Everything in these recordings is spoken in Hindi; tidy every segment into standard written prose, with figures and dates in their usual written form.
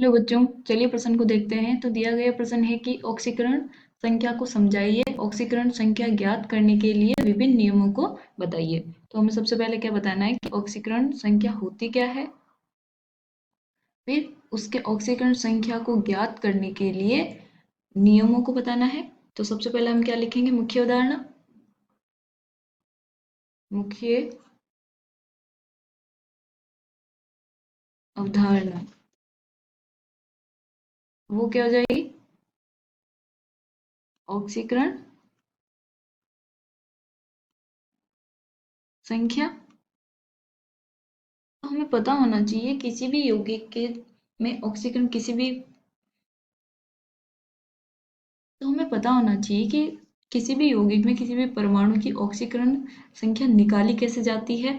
हेलो बच्चों, चलिए प्रश्न को देखते हैं। तो दिया गया प्रश्न है कि ऑक्सीकरण संख्या को समझाइए। ऑक्सीकरण संख्या ज्ञात करने के लिए विभिन्न नियमों को बताइए। तो हमें सबसे पहले क्या बताना है कि ऑक्सीकरण संख्या होती क्या है, फिर उसके ऑक्सीकरण संख्या को ज्ञात करने के लिए नियमों को बताना है। तो सबसे पहले हम क्या लिखेंगे, मुख्य उदाहरण। मुख्य अवधारणा वो क्या हो जाएगी, ऑक्सीकरण संख्या। तो हमें पता होना चाहिए किसी भी यौगिक के में ऑक्सीकरण तो हमें पता होना चाहिए कि किसी भी यौगिक में किसी भी परमाणु की ऑक्सीकरण संख्या निकाली कैसे जाती है,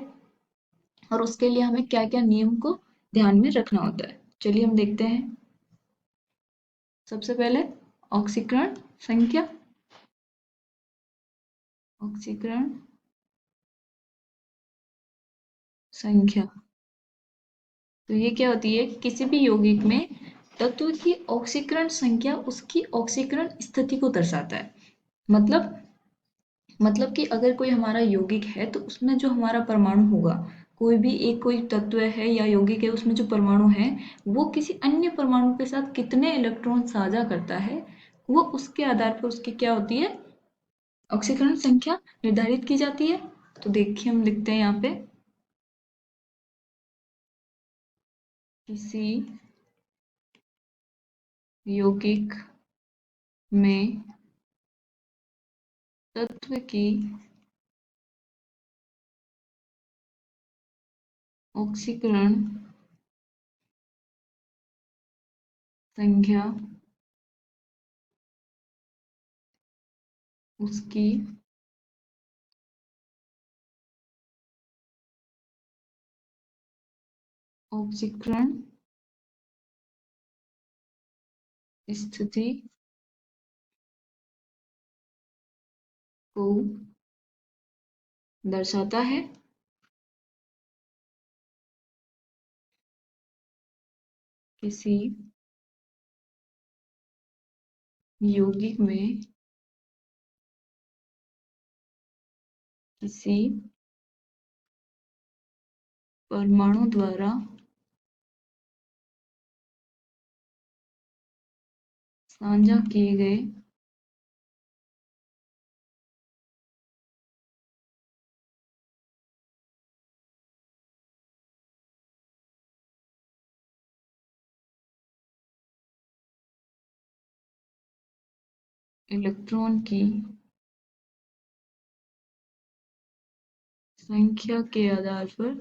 और उसके लिए हमें क्या क्या नियम को ध्यान में रखना होता है। चलिए हम देखते हैं। सबसे पहले ऑक्सीकरण संख्या। ऑक्सीकरण संख्या तो ये क्या होती है, किसी भी यौगिक में तत्व की ऑक्सीकरण संख्या उसकी ऑक्सीकरण स्थिति को दर्शाता है। मतलब कि अगर कोई हमारा यौगिक है तो उसमें जो हमारा परमाणु होगा, कोई भी एक कोई तत्व है या यौगिक है, उसमें जो परमाणु है वो किसी अन्य परमाणु के साथ कितने इलेक्ट्रॉन साझा करता है, वो उसके आधार पर उसकी क्या होती है, ऑक्सीकरण संख्या निर्धारित की जाती है। तो देखिए हम लिखते हैं यहाँ पे, किसी यौगिक में तत्व की ऑक्सीकरण संख्या उसकी ऑक्सीकरण स्थिति को दर्शाता है। किसी यौगिक में किसी परमाणु द्वारा साझा किए गए इलेक्ट्रॉन की संख्या के आधार पर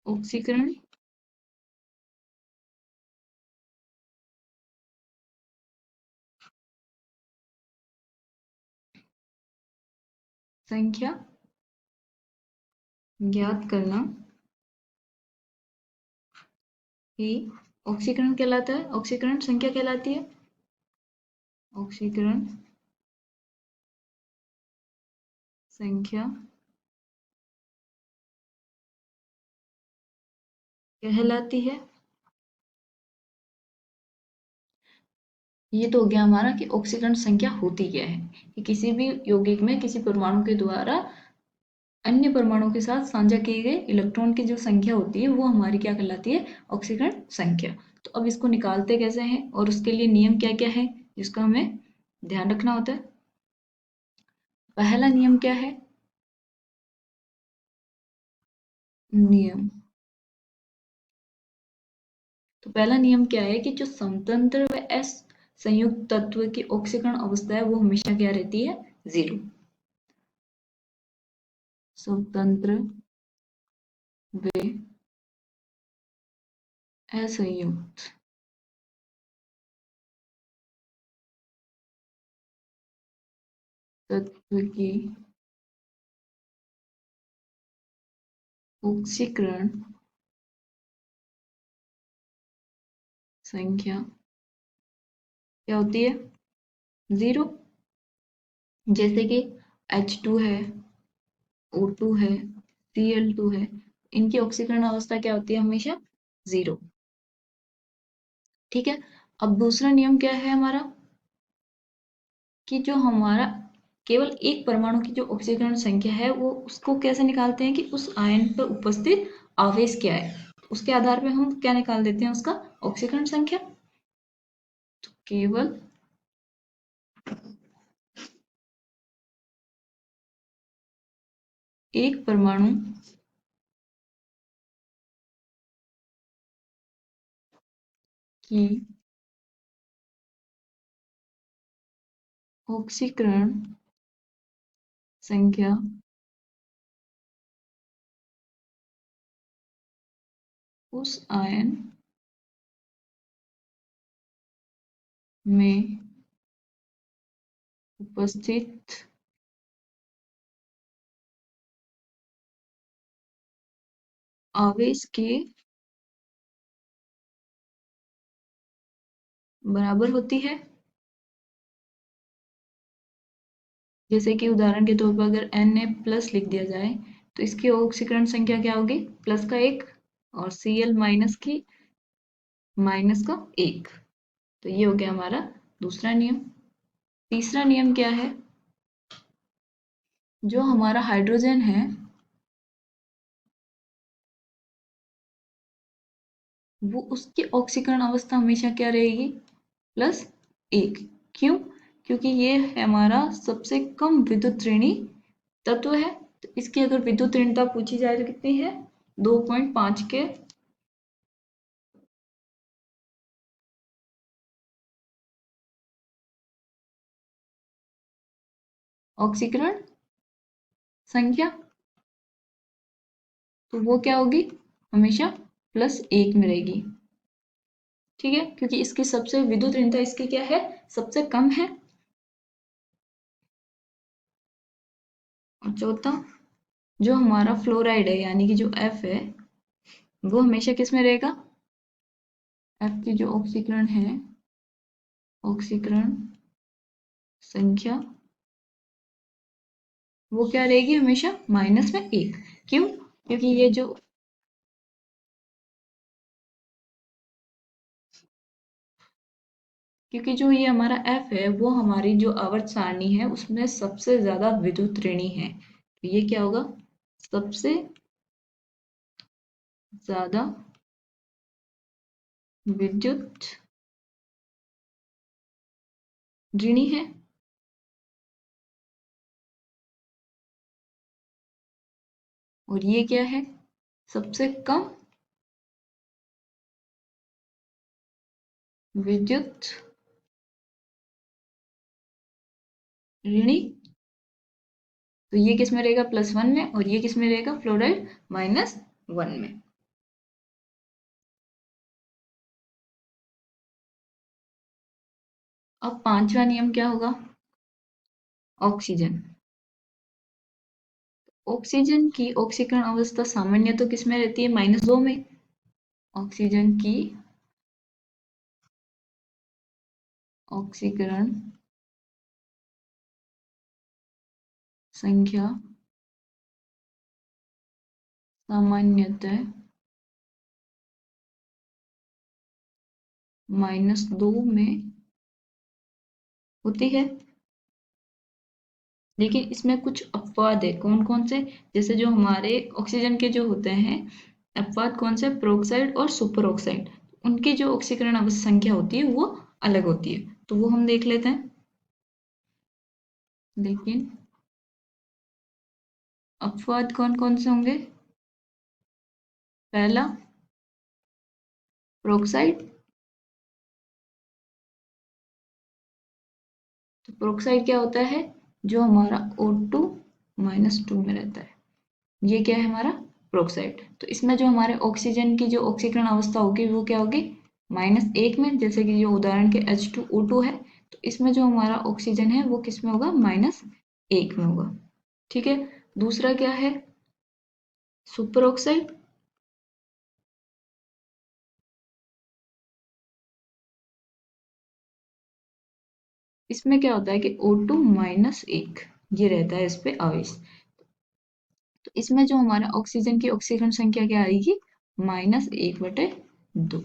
ऑक्सीकरण संख्या ज्ञात करना ही ऑक्सीकरण कहलाता है। ऑक्सीकरण संख्या कहलाती है। ऑक्सीकरण संख्या कहलाती है। ये तो हो गया हमारा कि ऑक्सीकरण संख्या होती क्या है, कि किसी भी यौगिक में किसी परमाणु के द्वारा अन्य परमाणु के साथ साझा किए गए इलेक्ट्रॉन की जो संख्या होती है वो हमारी क्या कहलाती है, ऑक्सीकरण संख्या। तो अब इसको निकालते कैसे हैं और उसके लिए नियम क्या क्या है जिसका हमें ध्यान रखना होता है। पहला नियम क्या है, नियम। तो पहला नियम क्या है कि जो समतंत्र व एस संयुक्त तत्व की ऑक्सीकरण अवस्था है वो हमेशा क्या रहती है, जीरो। स्वतंत्र व असंयुक्त तत्व की ऑक्सीकरण संख्या क्या होती है, जीरो। जैसे कि H2 है, O2 है, Cl2 है, इनकी ऑक्सीकरण अवस्था क्या होती है? हमेशा 0। ठीक है। अब दूसरा नियम क्या है हमारा, कि जो हमारा केवल एक परमाणु की जो ऑक्सीकरण संख्या है वो उसको कैसे निकालते हैं, कि उस आयन पर उपस्थित आवेश क्या है, उसके आधार पर हम क्या निकाल देते हैं, उसका ऑक्सीकरण संख्या। तो केवल एक परमाणु की ऑक्सीकरण संख्या उस आयन में उपस्थित आवेश के बराबर होती है। जैसे कि उदाहरण के तौर पर अगर Na प्लस लिख दिया जाए तो इसकी ऑक्सीकरण संख्या क्या होगी? प्लस का 1 और Cl माइनस की माइनस का 1। तो ये हो गया हमारा दूसरा नियम। तीसरा नियम क्या है? जो हमारा हाइड्रोजन है वो उसकी ऑक्सीकरण अवस्था हमेशा क्या रहेगी? +1। क्यों? क्योंकि ये है हमारा सबसे कम विद्युत ऋणी तत्व है। तो इसकी अगर विद्युत ऋणता पूछी जाए तो कितनी है? 2.5 के ऑक्सीकरण संख्या। तो वो क्या होगी? हमेशा +1 में रहेगी। ठीक है, क्योंकि इसकी सबसे विद्युत ऋणता इसकी क्या है? सबसे कम है। और चौथा, जो हमारा फ्लोराइड है यानी कि जो F है वो हमेशा किस में रहेगा? F की जो ऑक्सीकरण है, ऑक्सीकरण संख्या वो क्या रहेगी? हमेशा -1। क्यों? क्योंकि ये जो ये हमारा F है वो हमारी जो आवर्त सारणी है उसमें सबसे ज्यादा विद्युत ऋणी है। तो ये क्या होगा? सबसे ज्यादा विद्युत ऋणी है। और ये क्या है? सबसे कम विद्युत ऋणी। तो ये किस में रहेगा? +1 में। और ये किस में रहेगा? फ्लोराइड -1 में। अब पांचवा नियम क्या होगा? ऑक्सीजन। ऑक्सीजन की ऑक्सीकरण अवस्था सामान्य तो किस में रहती है? -2 में। ऑक्सीजन की ऑक्सीकरण संख्या सामान्यतः -2 में होती है। लेकिन इसमें कुछ अपवाद है। कौन कौन से? जैसे जो हमारे ऑक्सीजन के जो होते हैं अपवाद, कौन से? पेरोक्साइड और सुपर ऑक्साइड। उनकी जो ऑक्सीकरण संख्या होती है वो अलग होती है। तो वो हम देख लेते हैं। लेकिन अपवाद कौन कौन से होंगे? पहला, पेरोक्साइड। तो पेरोक्साइड क्या होता है? जो हमारा O2 - 2 में रहता है। ये क्या है? हमारा पेरोक्साइड। तो इसमें जो हमारे ऑक्सीजन की जो ऑक्सीकरण अवस्था होगी वो क्या होगी? -1 में। जैसे कि जो उदाहरण के H2O2 है, तो इसमें जो हमारा ऑक्सीजन है वो किस में होगा? -1 में होगा। ठीक है। दूसरा क्या है? Super oxide. इसमें क्या होता है कि O2 - 1, ये रहता है इस पे आवेश। तो इसमें जो हमारा ऑक्सीजन की ऑक्सीकरण संख्या क्या आएगी, -1/2।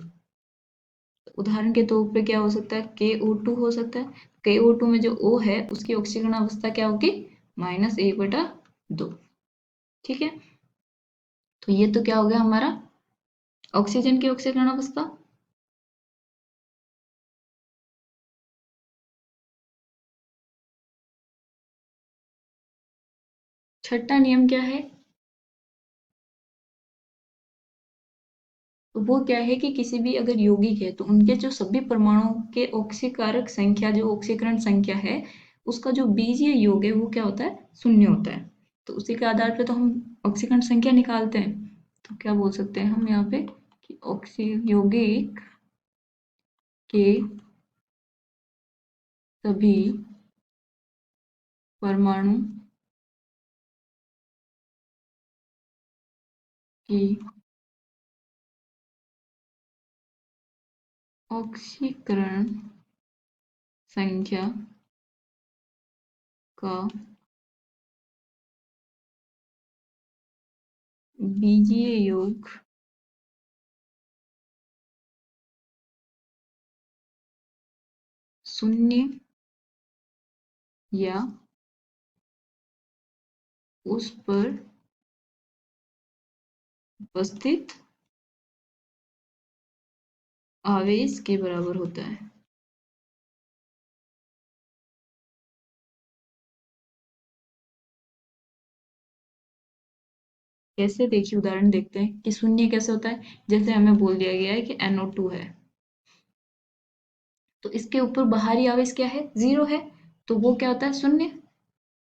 उदाहरण के तौर पे क्या हो सकता है, KO2 हो सकता है। KO2 में जो O है उसकी ऑक्सीकरण अवस्था क्या होगी, -1/2। ठीक है, तो ये तो क्या हो गया हमारा ऑक्सीजन की ऑक्सीकरण अवस्था। छठा नियम क्या है, तो वो क्या है कि किसी भी अगर यौगिक है तो उनके जो सभी परमाणुओं के ऑक्सीकारक संख्या, जो ऑक्सीकरण संख्या है, उसका जो बीजीय योग है वो क्या होता है, 0 होता है। तो उसी के आधार पे तो हम ऑक्सीकरण संख्या निकालते हैं। तो क्या बोल सकते हैं हम यहाँ पे कि ऑक्सी यौगिक के सभी परमाणु की ऑक्सीकरण संख्या का बीजीय योग 0 या उस पर उपस्थित आवेश के बराबर होता है। कैसे, देखिए उदाहरण देखते हैं कि 0 कैसे होता है। जैसे हमें बोल दिया गया है कि NO2 है, तो इसके ऊपर बाहरी आवेश क्या है, 0 है, तो वो क्या होता है, 0।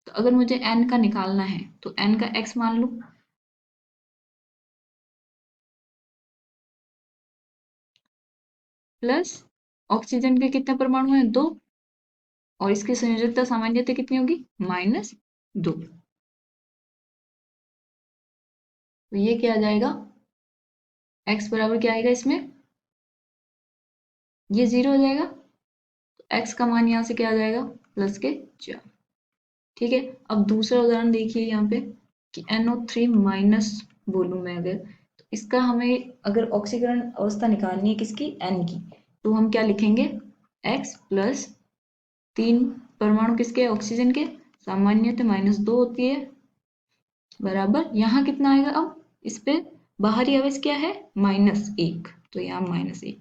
तो अगर मुझे N का निकालना है तो N का X मान लूं, प्लस ऑक्सीजन के कितने परमाणु हैं, 2, और इसकी संयोजकता सामान्यता कितनी होगी, -2। तो ये क्या आ जाएगा, X बराबर क्या आएगा इसमें, ये 0 हो जाएगा, तो X का मान यहाँ से क्या आ जाएगा, +4। ठीक है, अब दूसरा उदाहरण देखिए यहाँ पे कि NO3- बोलूँ मैं अगर, तो इसका हमें अगर ऑक्सीकरण अवस्था निकालनी है किसकी, N की, तो हम क्या लिखेंगे, X प्लस 3 परमाणु किसके, ऑक्सीजन के, सामान्यतः -2 होती है, बराबर यहाँ कितना आएगा, अब इस पे बाहरी आवेश क्या है, -1, तो यहाँ -1,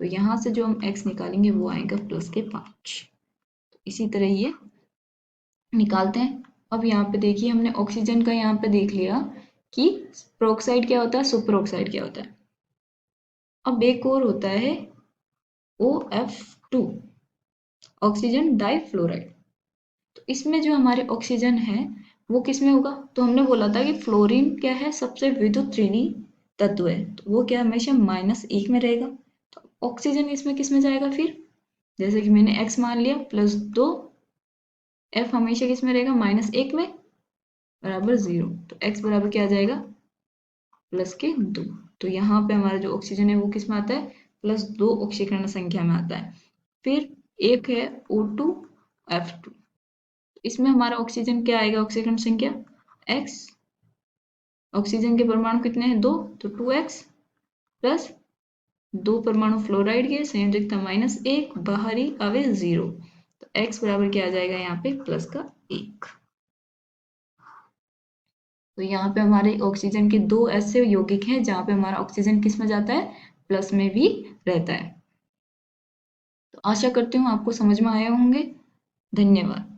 तो यहाँ से जो हम X निकालेंगे वो आएगा +5। इसी तरह ये निकालते हैं। अब यहाँ पे देखिए हमने ऑक्सीजन का यहाँ पे देख लिया कि प्रोक्साइड क्या होता है, सुपर ऑक्साइड क्या होता है। अब एक और होता है OF2, ऑक्सीजन डाइफ्लोराइड। तो इसमें जो हमारे ऑक्सीजन है वो किस में होगा, तो हमने बोला था कि फ्लोरीन क्या है, सबसे विद्युत ऋणी तत्व है, तो वो क्या हमेशा -1 में रहेगा। तो ऑक्सीजन इसमें किस में जाएगा फिर, जैसे कि मैंने X मान लिया, +2, F हमेशा किस में रहेगा, -1 में, बराबर 0। तो X बराबर क्या आ जाएगा, +2। तो यहाँ पे हमारा जो ऑक्सीजन है वो किस में आता है, +2 ऑक्सीकरण संख्या में आता है। फिर एक है O2F2, इसमें हमारा ऑक्सीजन क्या आएगा, ऑक्सीकरण संख्या X, ऑक्सीजन के परमाणु कितने हैं, 2, तो 2X प्लस 2 परमाणु फ्लोराइड के, संयोजकता -1, बाहरी आवेश 0, तो X बराबर क्या आ जाएगा यहाँ पे, +1। तो यहाँ पे हमारे ऑक्सीजन के 2 ऐसे यौगिक हैं जहाँ पे हमारा ऑक्सीजन किस में जाता है, प्लस में भी रहता है। तो आशा करती हूँ आपको समझ में आए होंगे। धन्यवाद।